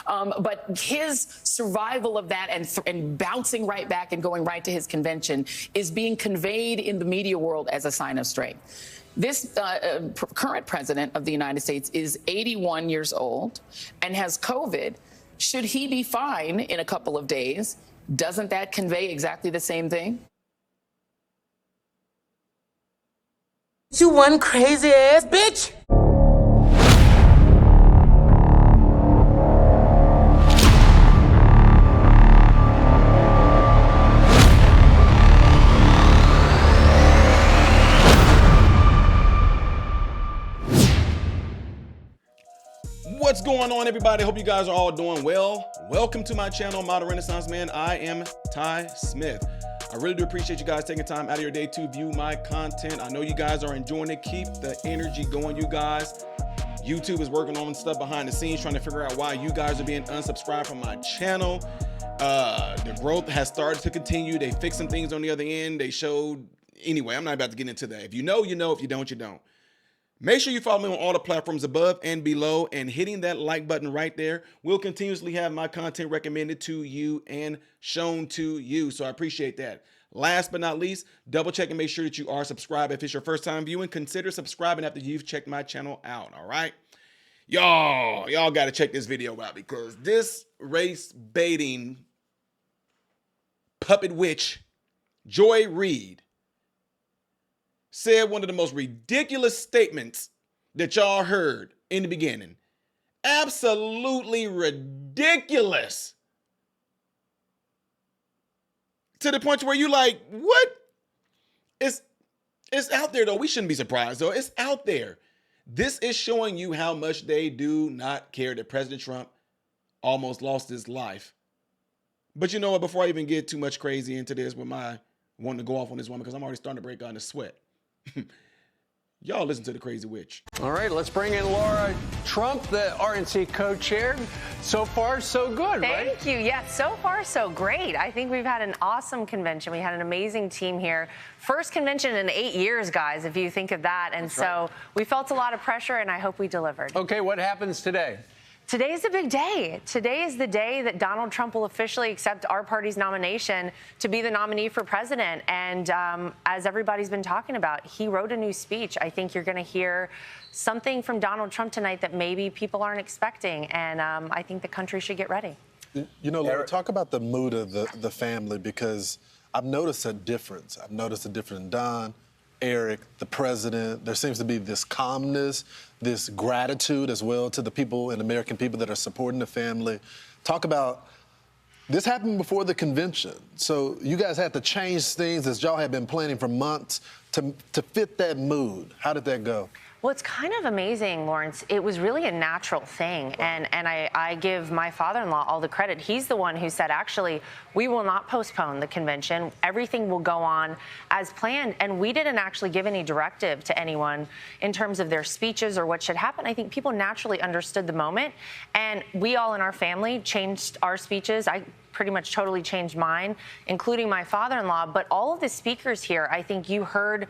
But his survival of that and bouncing right back and going right to his convention is being conveyed in the media world as a sign of strength. This current president of the United States is 81 years old and has COVID. Should he be fine in a couple of days? Doesn't that convey exactly the same thing? You one crazy ass bitch. What's going on, everybody? Hope you guys are all doing well. Welcome to my channel, Model Renaissance Man. I am Ty Smith. I really do appreciate you guys taking time out of your day to view my content. I know you guys are enjoying it. Keep the energy going, you guys. YouTube is working on stuff behind the scenes, trying to figure out why you guys are being unsubscribed from my channel. The growth has started to continue. They fixed some things on the other end. They showed, anyway, I'm not about to get into that. If you know, you know. If you don't, you don't. Make sure you follow me on all the platforms above and below, and hitting that like button right there will continuously have my content recommended to you and shown to you. So I appreciate that. Last but not least, double check and make sure that you are subscribed. If it's your first time viewing, consider subscribing after you've checked my channel out. All right. Y'all got to check this video out, because this race baiting puppet witch, Joy Reid, said one of the most ridiculous statements that y'all heard in the beginning. Absolutely ridiculous. To the point where you like, what? It's out there, though. We shouldn't be surprised, though. It's out there. This is showing you how much they do not care that President Trump almost lost his life. But you know what? Before I even get too much crazy into this with my wanting to go off on this woman, because I'm already starting to break out in a sweat. Y'all listen to the crazy witch. All right, let's bring in Laura Trump, the RNC co-chair. So far, so good, right? Thank you. Yes, so far, so great. I think we've had an awesome convention. We had an amazing team here. First convention in 8 years, guys, if you think of that. And so we felt a lot of pressure, and I hope we delivered. Okay, what happens today? Today is a big day. Today is the day that Donald Trump will officially accept our party's nomination to be the nominee for president. And as everybody's been talking about, he wrote a new speech. I think you're going to hear something from Donald Trump tonight that maybe people aren't expecting. And I think the country should get ready. You know, Laura, talk about the mood of the family, because I've noticed a difference. I've noticed a difference in Don, Eric, the president. There seems to be this calmness, this gratitude as well to the people and American people that are supporting the family. Talk about, this happened before the convention. So you guys had to change things as y'all had been planning for months to fit that mood. How did that go? Well, it's kind of amazing, Lawrence. It was really a natural thing. And I give my father-in-law all the credit. He's the one who said, actually, we will not postpone the convention. Everything will go on as planned. And we didn't actually give any directive to anyone in terms of their speeches or what should happen. I think people naturally understood the moment. And we all in our family changed our speeches. I pretty much totally changed mine, including my father-in-law. But all of the speakers here, I think you heard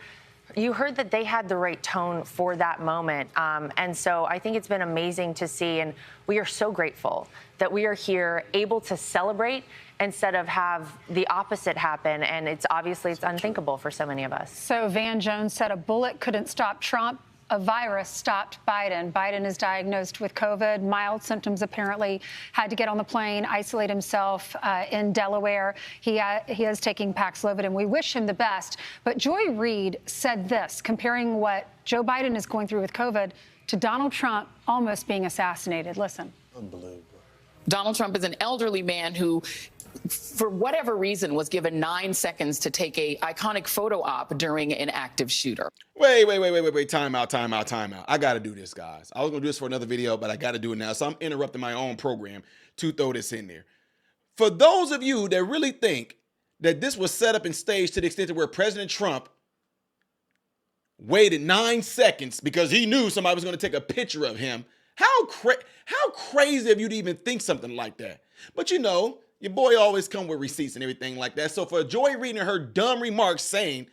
that they had the right tone for that moment. And so I think it's been amazing to see. And we are so grateful that we are here able to celebrate instead of have the opposite happen. And it's unthinkable for so many of us. So Van Jones said a bullet couldn't stop Trump. A virus stopped Biden. Biden is diagnosed with COVID, mild symptoms apparently, had to get on the plane, isolate himself in Delaware. He is taking Paxlovid, and we wish him the best. But Joy Reid said this, comparing what Joe Biden is going through with COVID to Donald Trump almost being assassinated. Listen. Unbelievable. Donald Trump is an elderly man who, for whatever reason, was given 9 seconds to take a iconic photo op during an active shooter. Wait. Time out. I got to do this, guys. I was going to do this for another video, but I got to do it now. So I'm interrupting my own program to throw this in there. For those of you that really think that this was set up and staged to the extent to where President Trump waited 9 seconds because he knew somebody was going to take a picture of him, how crazy of you to even think something like that? But you know, your boy always come with receipts and everything like that. So for Joy Reid and her dumb remarks saying,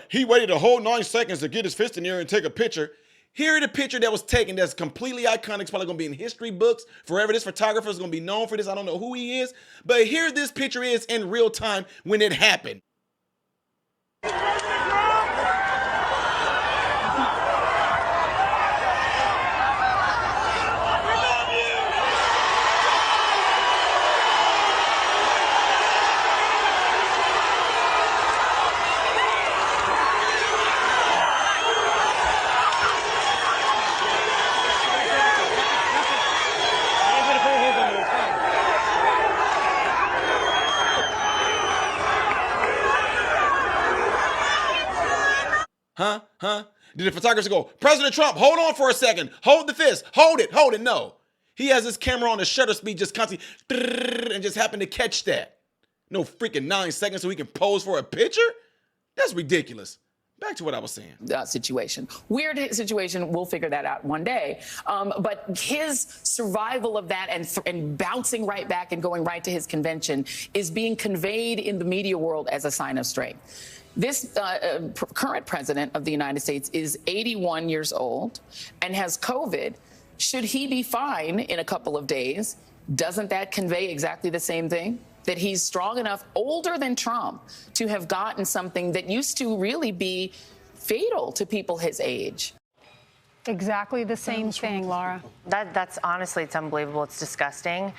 he waited a whole 9 seconds to get his fist in there and take a picture, Here the picture that was taken that's completely iconic. It's probably going to be in history books forever. This photographer is going to be known for this. I don't know who he is. But here this picture is in real time when it happened. Huh? Did the photographer go, President Trump, hold on for a second. Hold the fist. Hold it. No. He has his camera on the shutter speed just constantly and just happened to catch that. No freaking 9 seconds so he can pose for a picture? That's ridiculous. Back to what I was saying. Situation. Weird situation. We'll figure that out one day. But his survival of that and bouncing right back and going right to his convention is being conveyed in the media world as a sign of strength. This current president of the United States is 81 years old and has COVID. Should he be fine in a couple of days, doesn't that convey exactly the same thing? That he's strong enough, older than Trump, to have gotten something that used to really be fatal to people his age. Exactly the same thing, Laura. That's honestly, it's unbelievable. It's disgusting.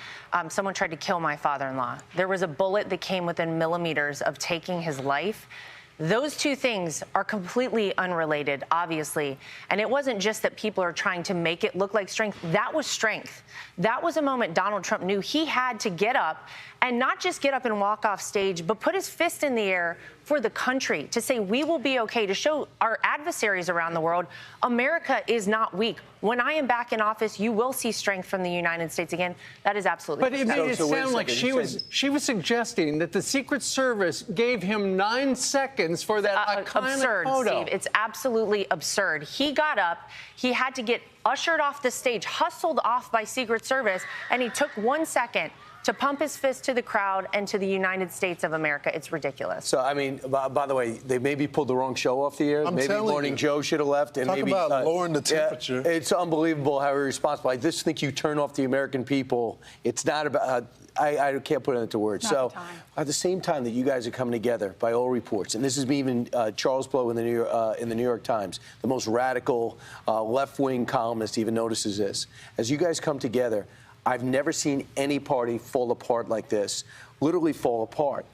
Someone tried to kill my father-in-law. There was a bullet that came within millimeters of taking his life. Those two things are completely unrelated, obviously. And it wasn't just that people are trying to make it look like strength. That was strength. That was a moment Donald Trump knew he had to get up and not just get up and walk off stage, but put his fist in the air for the country to say we will be okay, to show our adversaries around the world America is not weak. When I am back in office, you will see strength from the United States again. That is absolutely. But it made it sound like she was suggesting that the Secret Service gave him 9 seconds for that iconic absurd, photo. Steve. It's absolutely absurd. He got up. He had to get ushered off the stage, hustled off by Secret Service, and he took 1 second to pump his fist to the crowd and to the United States of America. It's ridiculous. So, I mean, by the way, they maybe pulled the wrong show off the air. Maybe Morning Joe should have left. And talk maybe about lowering the temperature. Yeah, it's unbelievable how irresponsible. I just think you turn off the American people. It's not about. I can't put it into words. So, at the same time that you guys are coming together, by all reports, and this is even Charles Blow in the New York Times, the most radical left-wing columnist, even notices this. As you guys come together, I've never seen any party fall apart like this, literally fall apart.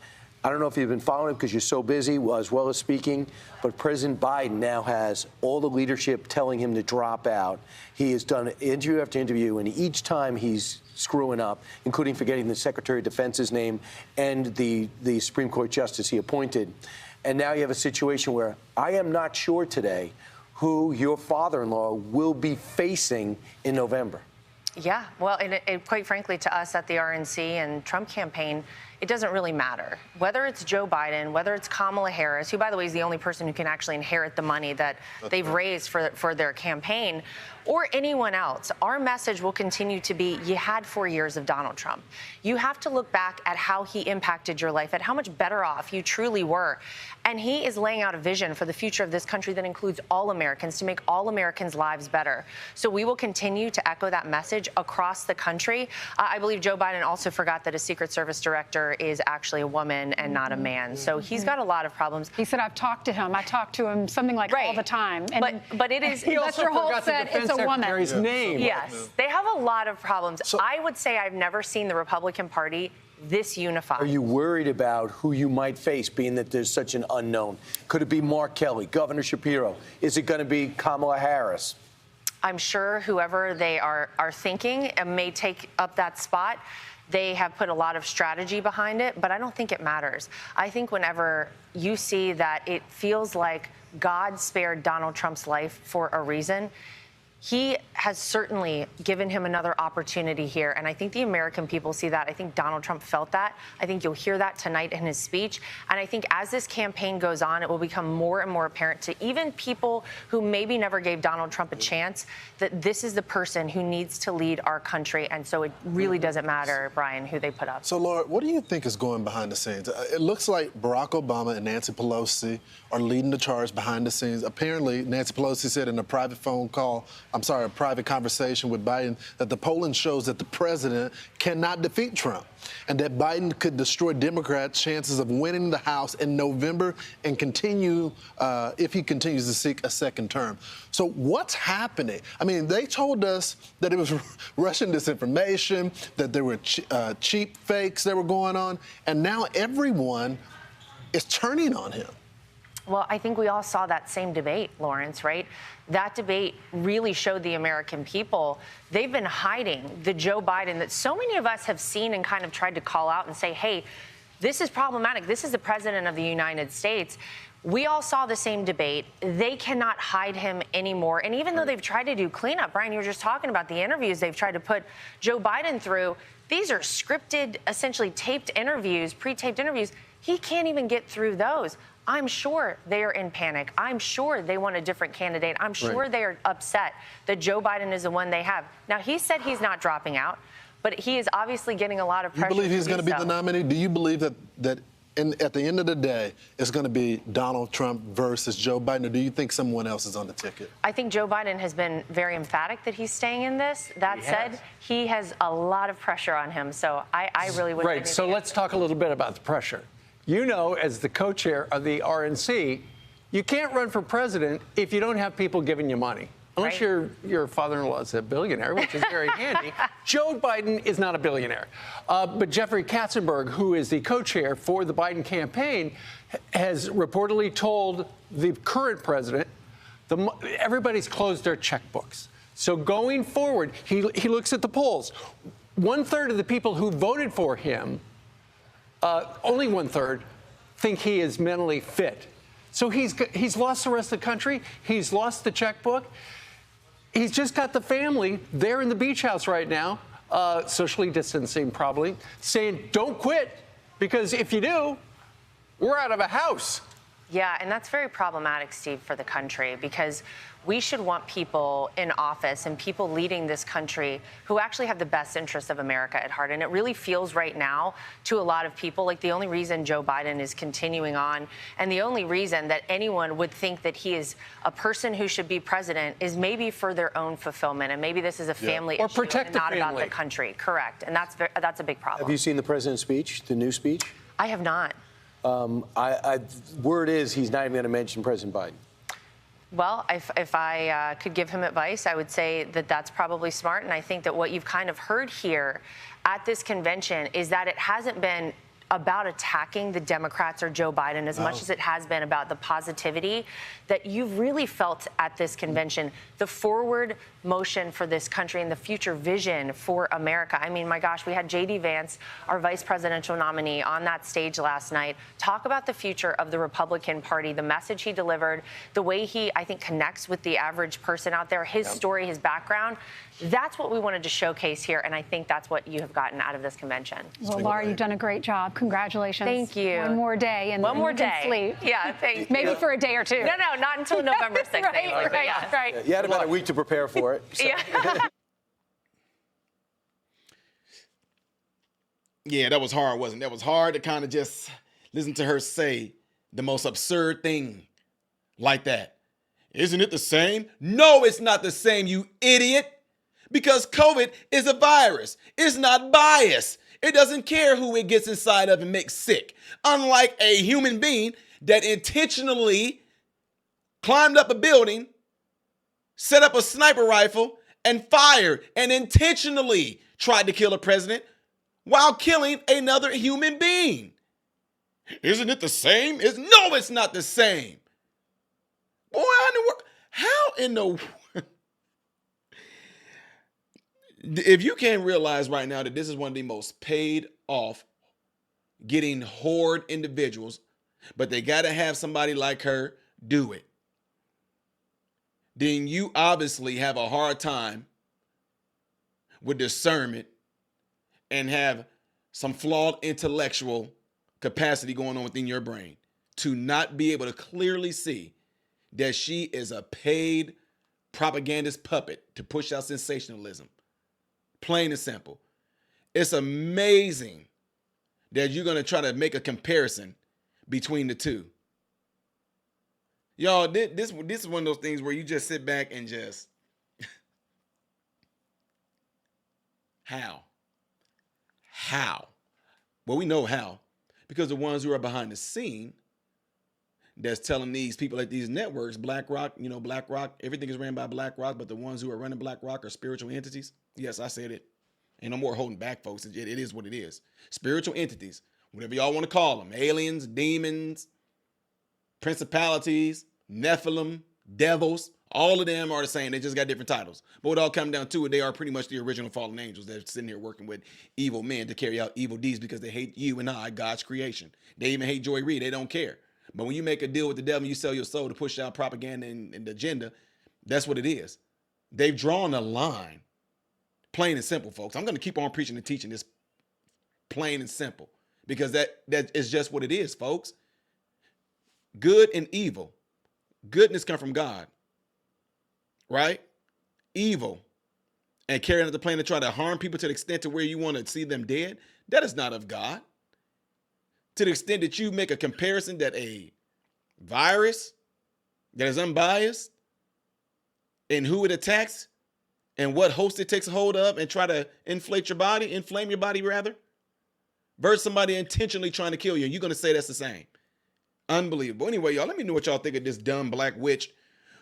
I don't know if you've been following it because you're so busy, as well as speaking, but President Biden now has all the leadership telling him to drop out. He has done interview after interview, and each time he's screwing up, including forgetting the Secretary of Defense's name and the Supreme Court justice he appointed. And now you have a situation where I am not sure today who your father-in-law will be facing in November. Yeah, well, and quite frankly, to us at the RNC and Trump campaign, it doesn't really matter. Whether it's Joe Biden, whether it's Kamala Harris, who, by the way, is the only person who can actually inherit the money that they've raised for their campaign, or anyone else, our message will continue to be, you had 4 years of Donald Trump. You have to look back at how he impacted your life, at how much better off you truly were. And he is laying out a vision for the future of this country that includes all Americans, to make all Americans' lives better. So we will continue to echo that message across the country. I believe Joe Biden also forgot that a Secret Service director is actually a woman and not a man. So he's got a lot of problems. He said, I've talked to him. I talk to him something like all the time. And but it is. He also forgot the Defense Secretary's name. Yes, they have a lot of problems. So, I would say I've never seen the Republican Party this unified. Are you worried about who you might face, being that there's such an unknown? Could it be Mark Kelly, Governor Shapiro? Is it going to be Kamala Harris? I'm sure whoever they are thinking may take up that spot. They have put a lot of strategy behind it, but I don't think it matters. I think whenever you see that it feels like God spared Donald Trump's life for a reason, he has certainly given him another opportunity here. And I think the American people see that. I think Donald Trump felt that. I think you'll hear that tonight in his speech. And I think as this campaign goes on, it will become more and more apparent to even people who maybe never gave Donald Trump a chance that this is the person who needs to lead our country. And so it really doesn't matter, Brian, who they put up. So, Laura, what do you think is going behind the scenes? It looks like Barack Obama and Nancy Pelosi are leading the charge behind the scenes. Apparently, Nancy Pelosi said in a private a private conversation with Biden that the polling shows that the president cannot defeat Trump and that Biden could destroy Democrats' chances of winning the House in November and continue, if he continues to seek a second term. So what's happening? I mean, they told us that it was Russian disinformation, that there were cheap fakes that were going on, and now everyone is turning on him. Well, I think we all saw that same debate, Lawrence, right? That debate really showed the American people they've been hiding the Joe Biden that so many of us have seen and kind of tried to call out and say, hey, this is problematic. This is the president of the United States. We all saw the same debate. They cannot hide him anymore. And even though they've tried to do cleanup, Brian, you were just talking about the interviews they've tried to put Joe Biden through. These are scripted, essentially taped interviews, pre-taped interviews. He can't even get through those. I'm sure they are in panic. I'm sure they want a different candidate. I'm sure they are upset that Joe Biden is the one they have. Now, he said he's not dropping out, but he is obviously getting a lot of pressure. You believe he's going to be the nominee? Do you believe that at the end of the day, it's going to be Donald Trump versus Joe Biden, or do you think someone else is on the ticket? I think Joe Biden has been very emphatic that he's staying in this. That said, he has a lot of pressure on him, so I really wouldn't. Right, so let's talk a little bit about the pressure. You know, as the co-chair of the RNC, you can't run for president if you don't have people giving you money. Unless your father-in-law is a billionaire, which is very handy. Joe Biden is not a billionaire. But Jeffrey Katzenberg, who is the co-chair for the Biden campaign, has reportedly told the current president, everybody's closed their checkbooks. So going forward, he looks at the polls. 1/3 of the people who voted for him, only 1/3, think he is mentally fit. So he's lost the rest of the country. He's lost the checkbook. He's just got the family there in the beach house right now, socially distancing probably, saying, don't quit, because if you do, we're out of a house. Yeah, and that's very problematic, Steve, for the country, because we should want people in office and people leading this country who actually have the best interests of America at heart. And it really feels right now to a lot of people like the only reason Joe Biden is continuing on and the only reason that anyone would think that he is a person who should be president is maybe for their own fulfillment. And maybe this is a family issue protect and not the about family. the country. Correct. And that's a big problem. Have you seen the president's speech, the new speech? I have not. Word is he's not even going to mention President Biden. Well, if I could give him advice, I would say that that's probably smart. And I think that what you've kind of heard here at this convention is that it hasn't been about attacking the Democrats or Joe Biden as much as it has been about the positivity that you've really felt at this convention, the forward motion for this country and the future vision for America. I mean, my gosh, we had J.D. Vance, our vice presidential nominee, on that stage last night, talk about the future of the Republican Party, the message he delivered, the way he, I think, connects with the average person out there, his story, his background. That's what we wanted to showcase here, and I think that's what you have gotten out of this convention. Well, Laura, you've done a great job. Congratulations. Thank you. One more day, and one more you can day. sleep. Yeah, thank Maybe you. for a day or two. No, not until November 6th. Right. You had about a week to prepare for it. So. Yeah. Yeah, that was hard, wasn't it? That was hard to kind of just listen to her say the most absurd thing like that. Isn't it the same? No, it's not the same, you idiot. Because COVID is a virus. It's not biased. It doesn't care who it gets inside of and makes sick. Unlike a human being that intentionally climbed up a building, set up a sniper rifle, and fired and intentionally tried to kill a president while killing another human being. Isn't it the same? No, it's not the same. Boy, how in the... If you can't realize right now that this is one of the most paid off, getting hoard individuals, but they got to have somebody like her do it. then you obviously have a hard time with discernment and have some flawed intellectual capacity going on within your brain to not be able to clearly see that she is a paid propagandist puppet to push out sensationalism. Plain and simple. It's amazing that you're going to try to make a comparison between the two. Y'all, this is one of those things where you just sit back and just, how? Well, we know how, because the ones who are behind the scene that's telling these people at these networks, BlackRock, everything is ran by BlackRock, but the ones who are running BlackRock are spiritual entities. Yes, I said it. Ain't no more holding back, folks. It is what it is. Spiritual entities, whatever y'all want to call them, aliens, demons, principalities, Nephilim, devils, all of them are the same. They just got different titles. But what it all comes down to it, they are pretty much the original fallen angels that are sitting here working with evil men to carry out evil deeds because they hate you and I, God's creation. They even hate Joy Reid. They don't care. But when you make a deal with the devil, you sell your soul to push out propaganda and the agenda, that's what it is. They've drawn a line. Plain and simple, folks. I'm going to keep on preaching and teaching this plain and simple because that is just what it is, folks. Good and evil. Goodness come from God, right? Evil and carrying out the plan to try to harm people to the extent to where you want to see them dead, that is not of God. To the extent that you make a comparison that a virus that is unbiased and who it attacks and what host it takes hold of and try to inflame your body rather, versus somebody intentionally trying to kill you, you're going to say that's the same. Unbelievable. Anyway, y'all, let me know what y'all think of this dumb black witch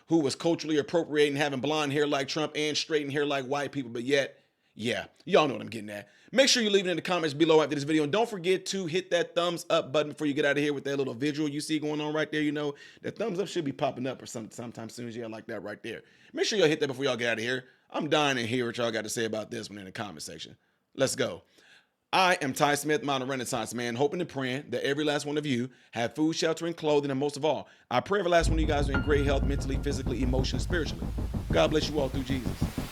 who was culturally appropriating having blonde hair like Trump and straightened hair like white people, but yet, yeah, y'all know what I'm getting at. Make sure you leave it in the comments below after this video, and don't forget to hit that thumbs up button before you get out of here with that little visual you see going on right there. You know, that thumbs up should be popping up or sometime soon as you like that right there. Make sure y'all hit that before y'all get out of here. I'm dying to hear what y'all got to say about this one in the comment section. Let's go. I am Ty Smith, modern Renaissance man, hoping and praying that every last one of you have food, shelter, and clothing, and most of all, I pray every last one of you guys are in great health, mentally, physically, emotionally, spiritually. God bless you all through Jesus.